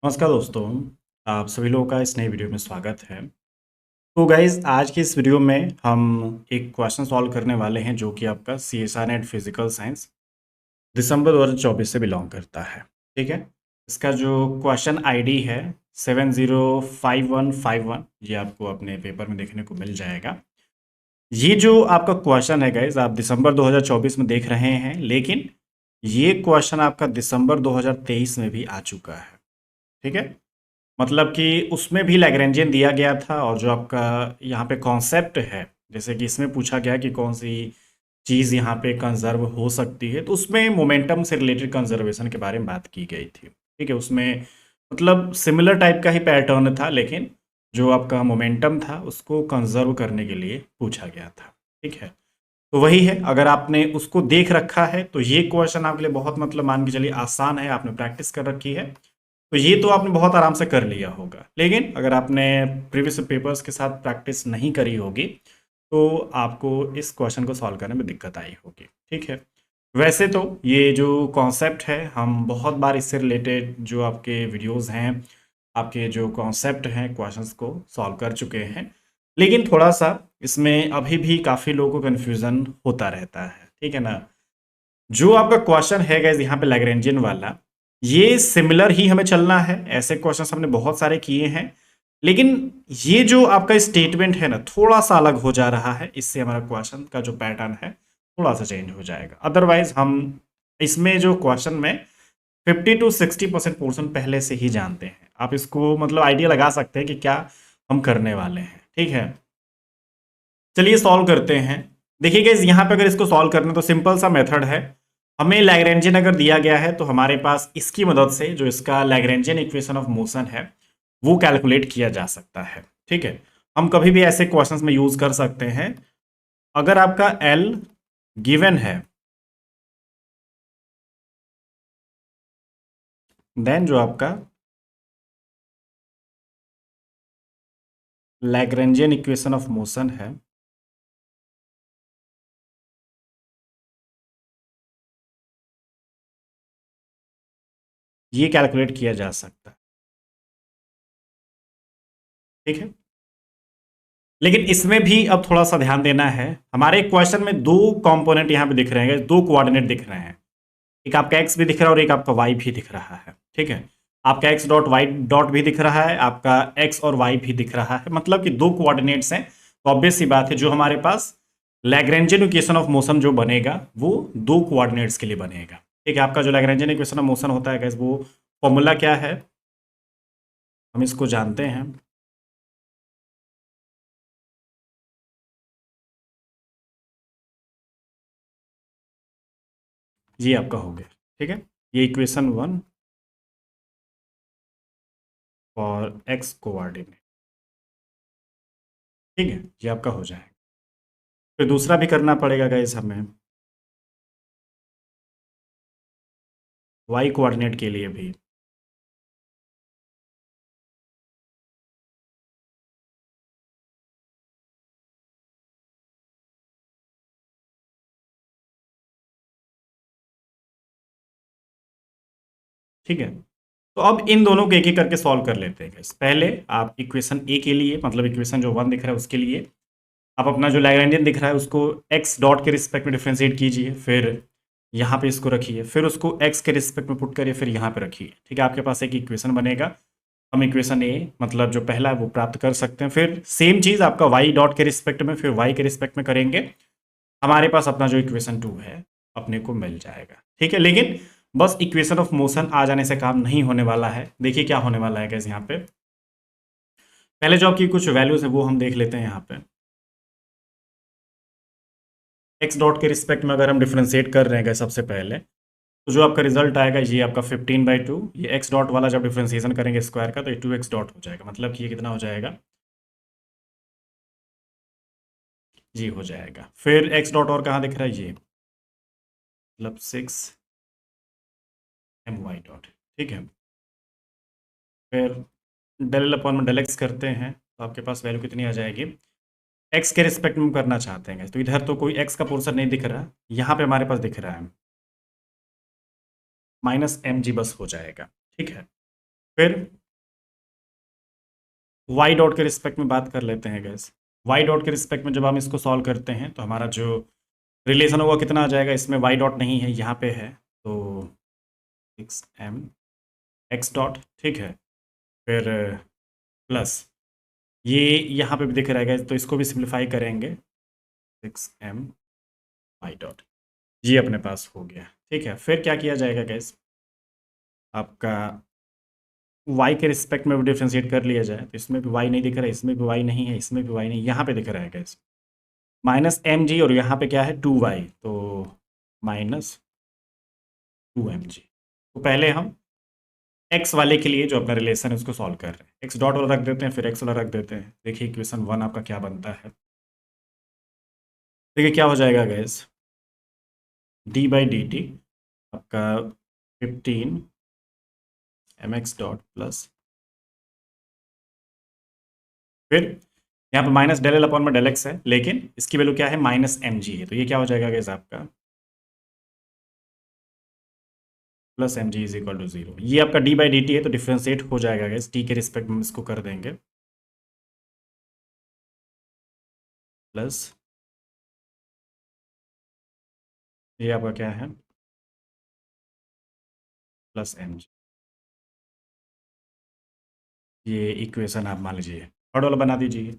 नमस्कार दोस्तों, आप सभी लोगों का इस नई वीडियो में स्वागत है। तो गाइज़ आज की इस वीडियो में हम एक क्वेश्चन सॉल्व करने वाले हैं जो कि आपका सीएसआर नेट फिजिकल साइंस दिसंबर 2024 से बिलोंग करता है। ठीक है, इसका जो क्वेश्चन आईडी है 705151, ये आपको अपने पेपर में देखने को मिल जाएगा। ये जो आपका क्वेश्चन है गाइज़, आप दिसंबर 2024 में देख रहे हैं, लेकिन ये क्वेश्चन आपका दिसंबर 2023 में भी आ चुका है। ठीक है, मतलब कि उसमें भी लैग्रेंजियन दिया गया था और जो आपका यहाँ पे कॉन्सेप्ट है, जैसे कि इसमें पूछा गया कि कौन सी चीज़ यहाँ पे कंजर्व हो सकती है, तो उसमें मोमेंटम से रिलेटेड कंजर्वेशन के बारे में बात की गई थी। ठीक है, उसमें मतलब सिमिलर टाइप का ही पैटर्न था, लेकिन जो आपका मोमेंटम था उसको कंजर्व करने के लिए पूछा गया था। ठीक है, तो वही है, अगर आपने उसको देख रखा है तो ये क्वेश्चन आपके लिए बहुत मतलब मान के चलिए आसान है, आपने प्रैक्टिस कर रखी है तो ये तो आपने बहुत आराम से कर लिया होगा। लेकिन अगर आपने प्रीवियस पेपर्स के साथ प्रैक्टिस नहीं करी होगी तो आपको इस क्वेश्चन को सॉल्व करने में दिक्कत आई होगी। ठीक है, वैसे तो ये जो कॉन्सेप्ट है हम बहुत बार इससे रिलेटेड जो आपके वीडियोस हैं, आपके जो कॉन्सेप्ट हैं क्वेश्चंस को सॉल्व कर चुके हैं, लेकिन थोड़ा सा इसमें अभी भी काफ़ी लोगों को कन्फ्यूज़न होता रहता है। ठीक है ना, जो आपका क्वेश्चन है गाइस यहाँ पे लैग्रेंजियन वाला, ये सिमिलर ही हमें चलना है। ऐसे क्वेश्चंस हमने बहुत सारे किए हैं, लेकिन ये जो आपका स्टेटमेंट है ना थोड़ा सा अलग हो जा रहा है, इससे हमारा क्वेश्चन का जो पैटर्न है थोड़ा सा चेंज हो जाएगा। अदरवाइज हम इसमें जो क्वेश्चन में 50 to 60% पोर्शन पहले से ही जानते हैं। आप इसको मतलब आइडिया लगा सकते हैं कि क्या हम करने वाले हैं। ठीक है, चलिए सॉल्व करते हैं। देखिए गाइस, यहाँ पे अगर इसको सॉल्व करना है तो सिंपल सा मेथड है। हमें लैग्रेंजियन अगर दिया गया है तो हमारे पास इसकी मदद से जो इसका लैग्रेंजियन इक्वेशन ऑफ मोशन है वो कैलकुलेट किया जा सकता है। ठीक है, हम कभी भी ऐसे क्वेश्चंस में यूज कर सकते हैं। अगर आपका एल गिवन है, देन जो आपका लैग्रेंजियन इक्वेशन ऑफ मोशन है ये कैलकुलेट किया जा सकता है। ठीक है, लेकिन इसमें भी अब थोड़ा सा ध्यान देना है। हमारे क्वेश्चन में दो कंपोनेंट यहाँ पे दिख रहे हैं, दो कोऑर्डिनेट दिख रहे हैं। एक आपका एक्स भी दिख रहा है और एक आपका वाई भी दिख रहा है। ठीक है, आपका एक्स डॉट वाई डॉट भी दिख रहा है, आपका एक्स और वाई भी दिख रहा है, मतलब कि दो कोऑर्डिनेट्स हैं। तो ऑब्वियस सी बात है जो हमारे पास लैग्रेंजियन इक्वेशन ऑफ मोशन जो बनेगा वो दो कोऑर्डिनेट्स के लिए बनेगा। ठीक है, आपका जो लैग्रेंजियन इक्वेशन ऑफ मोशन होता है गाइस, वो फॉर्मूला क्या है हम इसको जानते हैं। ये आपका हो गया। ठीक है, ये इक्वेशन 1 और एक्स कोऑर्डिनेट। ठीक है, ये आपका हो जाएगा। फिर दूसरा भी करना पड़ेगा गाइस हमें, वाई कोऑर्डिनेट के लिए भी। ठीक है, तो अब इन दोनों को एक एक करके सॉल्व कर लेते हैं guys। पहले आप इक्वेशन ए के लिए, मतलब इक्वेशन जो 1 दिख रहा है उसके लिए आप अपना जो लैग्रेंजियन दिख रहा है उसको एक्स डॉट के रिस्पेक्ट में डिफ्रेंशिएट कीजिए, फिर यहाँ पे इसको रखिए, फिर उसको एक्स के रिस्पेक्ट में पुट करिए, फिर यहाँ पे रखिए। ठीक है, आपके पास एक इक्वेशन बनेगा। हम इक्वेशन ए मतलब जो पहला है वो प्राप्त कर सकते हैं। फिर सेम चीज़ आपका वाई डॉट के रिस्पेक्ट में, फिर वाई के रिस्पेक्ट में करेंगे, हमारे पास अपना जो इक्वेशन 2 है अपने को मिल जाएगा। ठीक है, लेकिन बस इक्वेशन ऑफ मोशन आ जाने से काम नहीं होने वाला है। देखिए क्या होने वाला है कैसे, यहाँ पे पहले जो आपकी कुछ वैल्यूज है वो हम देख लेते हैं। यहाँ पे एक्स डॉट के रिस्पेक्ट में अगर हम डिफ्रेंशिएट कर रहे हैं सबसे पहले, तो जो आपका रिजल्ट आएगा ये आपका 15/2। ये एक्स डॉट वाला जब डिफ्रेंशिएशन करेंगे स्क्वायर का तो ये 2x डॉट हो जाएगा, मतलब कि ये कितना हो जाएगा, जी हो जाएगा। फिर एक्स डॉट और कहाँ दिख रहा है, ये मतलब 6 my डॉट। ठीक है, फिर डेल अपॉन में डेल एक्स करते हैं तो आपके पास वैल्यू कितनी आ जाएगी, एक्स के रिस्पेक्ट में करना चाहते हैं तो इधर तो कोई एक्स का पोर्शन नहीं दिख रहा, यहाँ पे हमारे पास दिख रहा है -mg बस हो जाएगा। ठीक है, फिर वाई डॉट के रिस्पेक्ट में बात कर लेते हैं गैस। वाई डॉट के रिस्पेक्ट में जब हम इसको सॉल्व करते हैं तो हमारा जो रिलेशन होगा कितना आ जाएगा, इसमें वाई डॉट नहीं है, यहाँ पे है, तो 6m एक्स डॉट, ठीक है। फिर प्लस ये यहाँ पे भी दिख रहेगा, तो इसको भी सिंप्लीफाई करेंगे, 6m वाई डॉट, ये अपने पास हो गया, ठीक है। फिर क्या किया जाएगा गैस, आपका y के रिस्पेक्ट में भी डिफ्रेंशिएट कर लिया जाए, तो इसमें भी y नहीं दिख रहा है, इसमें भी y नहीं है, इसमें भी y नहीं, यहाँ पे दिख रहा है गैस -mg, और यहाँ पे क्या है 2y, तो -2mg। तो पहले हम x वाले के लिए जो अपना रिलेशन है उसको सॉल्व कर रहे हैं, x डॉट वाला रख देते हैं, फिर x वाला रख देते हैं। देखिए इक्वेशन 1 आपका क्या बनता है, देखिए क्या हो जाएगा gas, D by D T आपका 15 mx डॉट प्लस, फिर यहाँ पे माइनस डेल एल अपॉन में डेल एक्स है, लेकिन इसकी वैल्यू क्या है, -mg है, तो ये क्या हो जाएगा गैस आपका +mg इज इक्वल टू 0। ये आपका डी बाई डी टी है, तो डिफ्रेंशिएट हो जाएगा गैस, टी के रिस्पेक्ट में हम इसको कर देंगे, प्लस ये आपका क्या है +mg। ये इक्वेशन आप मान लीजिए थर्ड वाला बना दीजिए।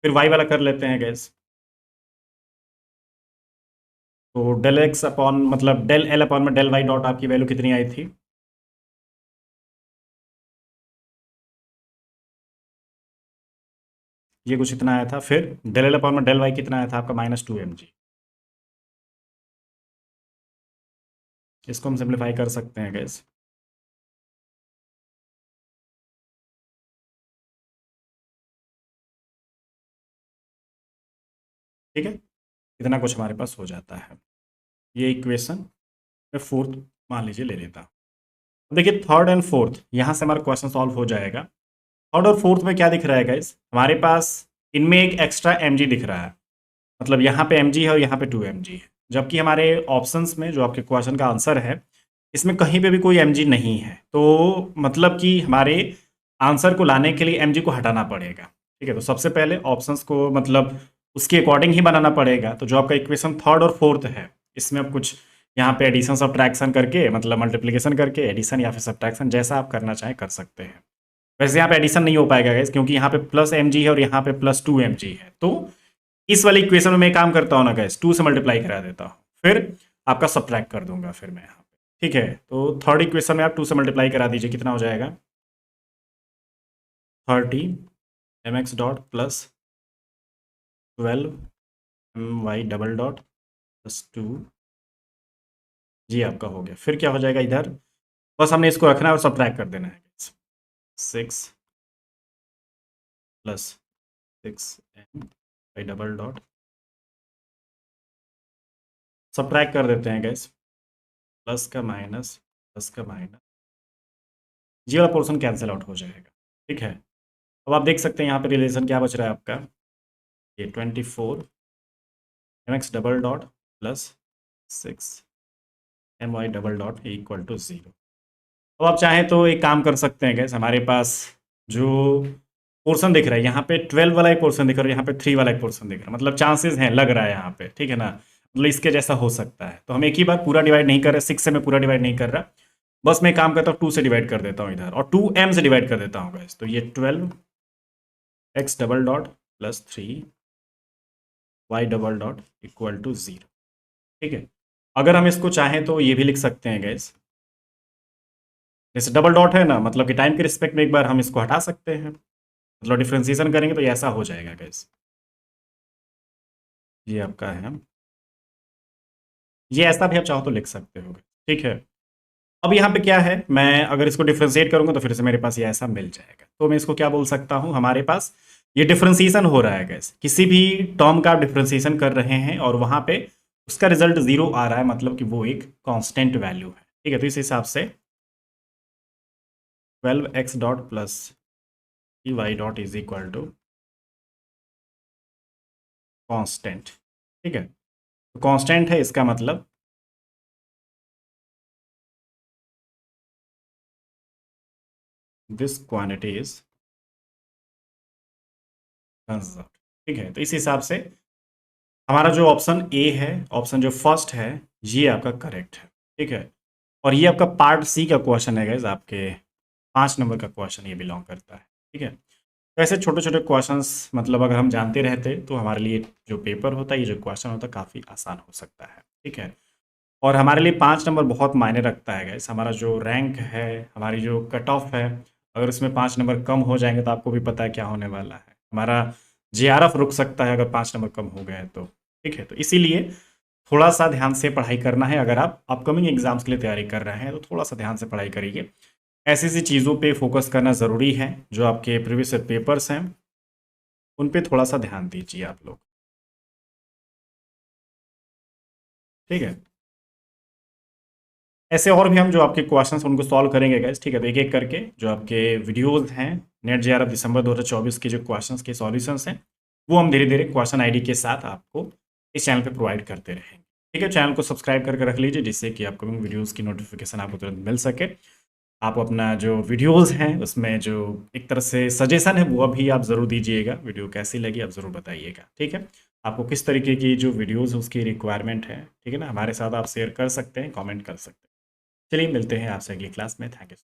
फिर वाई वाला कर लेते हैं गैस, तो डेल एक्स अपॉन मतलब डेल एल अपॉन में डेल वाई डॉट आपकी वैल्यू कितनी आई थी, ये कुछ इतना आया था। फिर डेल एल अपॉन में डेल वाई कितना आया था आपका -2mg। इसको हम सिंप्लीफाई कर सकते हैं गैस, ठीक है, इतना कुछ हमारे पास हो जाता है। ये इक्वेशन मैं फोर्थ मान लीजिए ले लेता हूँ। अब देखिए थर्ड एंड फोर्थ यहाँ से हमारा क्वेश्चन सॉल्व हो जाएगा। थर्ड और फोर्थ में क्या दिख रहा है गाइस, हमारे पास इनमें एक एक्स्ट्रा mg दिख रहा है, मतलब यहाँ पे mg है और यहाँ पे 2mg है, जबकि हमारे ऑप्शंस में जो आपके क्वेश्चन का आंसर है इसमें कहीं पे भी कोई mg नहीं है, तो मतलब कि हमारे आंसर को लाने के लिए mg को हटाना पड़ेगा, ठीक है। तो सबसे पहले ऑप्शंस को मतलब उसके अकॉर्डिंग ही बनाना पड़ेगा। तो जो आपका इक्वेशन थर्ड और फोर्थ है, इसमें आप कुछ यहाँ पे एडिशन सब्ट्रैक्शन करके, मतलब मल्टीप्लिकेशन करके एडिशन या फिर सब्ट्रैक्शन जैसा आप करना चाहें कर सकते हैं। वैसे यहाँ पे एडिशन नहीं हो पाएगा गाइस, क्योंकि यहाँ पे +mg है और यहाँ पे +2mg है, तो इस वाले इक्वेशन में मैं काम करता हूँ ना गाइस, 2 से मल्टीप्लाई करा देता हूँ, फिर आपका सब्ट्रैक्ट कर दूंगा फिर मैं यहाँ पे, ठीक है। तो थर्ड इक्वेशन में आप 2 से मल्टीप्लाई करा दीजिए, कितना हो जाएगा 30 mx dot plus 12 my double dot plus 2, ये आपका हो गया। फिर क्या हो जाएगा इधर, बस हमने इसको रखना है और सब्ट्रैक्ट कर देना है, 6 plus 6m double dot, subtract कर देते हैं गैस, प्लस का माइनस प्लस का माइनस, ये वाला पोर्शन कैंसिल आउट हो जाएगा, ठीक है। अब आप देख सकते हैं यहाँ पे रिलेशन क्या बच रहा है आपका, ये 24 mx double dot plus 6my double dot equal to 0। अब आप चाहें तो एक काम कर सकते हैं गैस, हमारे पास जो पोर्शन दिख रहा है यहाँ पे 12 वाला एक पोर्शन दिख रहा है, यहाँ पे 3 वाला एक पोर्शन दिख रहा है, मतलब चांसेस हैं, लग रहा है यहाँ पे, ठीक है ना, मतलब इसके जैसा हो सकता है। तो हम एक ही बार पूरा डिवाइड नहीं कर रहे, 6 से मैं पूरा डिवाइड नहीं कर रहा, बस मैं काम करता हूँ 2 से डिवाइड कर देता हूँ इधर, और 2m से डिवाइड कर देता हूँ गैस, तो ये 12x double dot plus 3y double dot equal to 0, ठीक है। अगर हम इसको चाहें तो ये भी लिख सकते हैं गैस, जैसे डबल डॉट है ना, मतलब कि टाइम के रिस्पेक्ट में एक बार हम इसको हटा सकते हैं, मतलब डिफ्रेंसिएशन करेंगे तो ये ऐसा हो जाएगा गैस, ये आपका है, ये ऐसा भी आप चाहो तो लिख सकते हो, ठीक है। अब यहाँ पे क्या है, मैं अगर इसको डिफ्रेंशिएट करूंगा तो फिर से मेरे पास ये ऐसा मिल जाएगा, तो मैं इसको क्या बोल सकता हूँ, हमारे पास ये डिफ्रेंशिएशन हो रहा है गैस, किसी भी टर्म का आप डिफ्रेंशिएशन कर रहे हैं और वहां पे उसका रिजल्ट 0 आ रहा है, मतलब कि वो एक कांस्टेंट वैल्यू है, ठीक है। तो इस हिसाब से 12x dot plus Y dot is equal to constant, ठीक है। तो कांस्टेंट है, इसका मतलब दिस क्वांटिटी इज कंजर्व्ड। ठीक है, तो इस हिसाब से हमारा जो ऑप्शन ए है, ऑप्शन जो फर्स्ट है, ये आपका करेक्ट है। ठीक है, और ये आपका पार्ट सी का क्वेश्चन है गाइज, आपके 5 नंबर का क्वेश्चन ये बिलोंग करता है। ठीक है, तो ऐसे छोटे छोटे क्वेश्चंस मतलब अगर हम जानते रहते तो हमारे लिए जो पेपर होता है, ये जो क्वेश्चन होता है, काफ़ी आसान हो सकता है। ठीक है, और हमारे लिए 5 नंबर बहुत मायने रखता है गाइस। हमारा जो रैंक है, हमारी जो कट ऑफ है, अगर इसमें 5 नंबर कम हो जाएंगे तो आपको भी पता है क्या होने वाला है, हमारा जेआरएफ रुक सकता है अगर 5 नंबर कम हो गए तो। ठीक है, तो इसीलिए थोड़ा सा ध्यान से पढ़ाई करना है। अगर आप अपकमिंग एग्जाम्स के लिए तैयारी कर रहे हैं तो थोड़ा सा ध्यान से पढ़ाई करिए। ऐसी ऐसी चीज़ों पे फोकस करना ज़रूरी है, जो आपके प्रीवियस पेपर्स हैं उन पे थोड़ा सा ध्यान दीजिए आप लोग। ठीक है, ऐसे और भी हम जो आपके क्वेश्चंस उनको सॉल्व करेंगे गाइस। ठीक है, तो एक एक करके जो आपके वीडियोस हैं नेट जेआरएफ दिसंबर 2024 के जो क्वेश्चंस के सॉल्यूशंस हैं, वो हम धीरे धीरे क्वेश्चन आईडी के साथ आपको इस चैनल पे प्रोवाइड करते रहेंगे। ठीक है, चैनल को सब्सक्राइब करके रख लीजिए, जिससे कि अपकमिंग वीडियोस की नोटिफिकेशन आपको तुरंत मिल सके। आप अपना जो वीडियोस हैं उसमें जो एक तरह से सजेशन है वो भी आप ज़रूर दीजिएगा, वीडियो कैसी लगी आप ज़रूर बताइएगा। ठीक है, आपको किस तरीके की जो वीडियोस है उसकी रिक्वायरमेंट है, ठीक है ना, हमारे साथ आप शेयर कर सकते हैं, कमेंट कर सकते हैं। चलिए मिलते हैं आपसे अगली क्लास में। Thank you.